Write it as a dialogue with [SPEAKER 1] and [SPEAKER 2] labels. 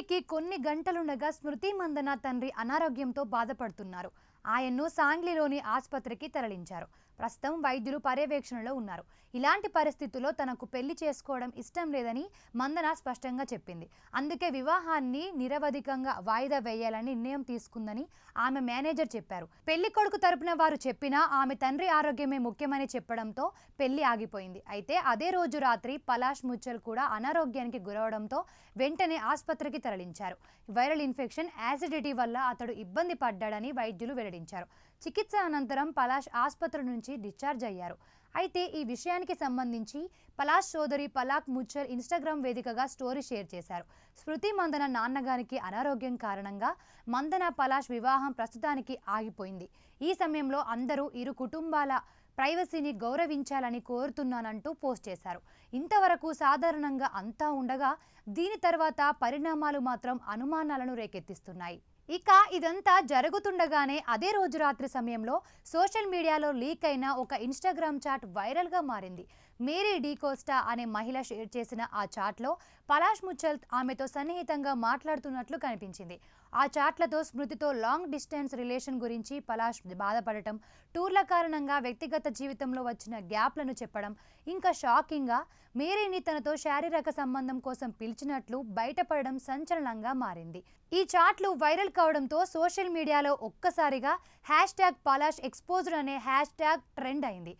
[SPEAKER 1] పెళ్లికి కొన్ని గంటలుండగా స్మృతి మందన తండ్రి అనారోగ్యంతో బాధపడుతున్నారు. ఆయన్ను సాంగ్లీలోని ఆసుపత్రికి తరలించారు. ప్రస్తుతం వైద్యులు పర్యవేక్షణలో ఉన్నారు. ఇలాంటి పరిస్థితుల్లో తనకు పెళ్లి చేసుకోవడం ఇష్టం లేదని మందన స్పష్టంగా చెప్పింది. అందుకే వివాహాన్ని నిరవధికంగా వాయిదా వేయాలని నిర్ణయం తీసుకుందని ఆమె మేనేజర్ చెప్పారు. పెళ్లి కొడుకు తరపున వారు చెప్పినా ఆమె తండ్రి ఆరోగ్యమే ముఖ్యమని చెప్పడంతో పెళ్లి ఆగిపోయింది. అయితే అదే రోజు రాత్రి పలాష్ ముచ్చల్ కూడా అనారోగ్యానికి గురవడంతో వెంటనే ఆసుపత్రికి తరలించారు. వైరల్ ఇన్ఫెక్షన్, యాసిడిటీ వల్ల అతడు ఇబ్బంది పడ్డాడని వైద్యులు వెల్లడించారు. చికిత్స అనంతరం పలాష్ ఆసుపత్రి నుంచి డిశ్చార్జ్ అయ్యారు. అయితే ఈ విషయానికి సంబంధించి పలాష్ సోదరి పలాక్ ముచ్చల్ ఇన్స్టాగ్రామ్ వేదికగా స్టోరీ షేర్ చేశారు. స్మృతి మందన నాన్నగారికి అనారోగ్యం కారణంగా మందన పలాష్ వివాహం ప్రస్తుతానికి ఆగిపోయింది. ఈ సమయంలో అందరూ ఇరు కుటుంబాల ప్రైవసీని గౌరవించాలని కోరుతున్నానంటూ పోస్ట్ చేశారు. ఇంతవరకు సాధారణంగా అంతా ఉండగా దీని తర్వాత పరిణామాలు మాత్రం అనుమానాలను రేకెత్తిస్తున్నాయి. ఇక ఇదంతా జరుగుతుండగానే అదే రోజు రాత్రి సమయంలో సోషల్ మీడియాలో లీక్ అయిన ఒక ఇన్స్టాగ్రామ్ చాట్ వైరల్గా మారింది. మేరీ డీకోస్టా అనే మహిళ షేర్ చేసిన ఆ చాట్లో పలాష్ ముచ్చల్ ఆమెతో సన్నిహితంగా మాట్లాడుతున్నట్లు కనిపించింది. ఆ చాట్లతో స్మృతితో లాంగ్ డిస్టెన్స్ రిలేషన్ గురించి పలాష్ బాధపడటం, టూర్ల కారణంగా వ్యక్తిగత జీవితంలో వచ్చిన గ్యాప్లను చెప్పడం, ఇంకా షాకింగ్గా మేరీని తనతో శారీరక సంబంధం కోసం పిలిచినట్లు బయటపడడం సంచలనంగా మారింది. ఈ చాట్లు వైరల్ కావడంతో సోషల్ మీడియాలో ఒక్కసారిగా #పలాష్ ఎక్స్పోజ్డ్ అనే హ్యాష్ ట్యాగ్ ట్రెండ్ అయింది.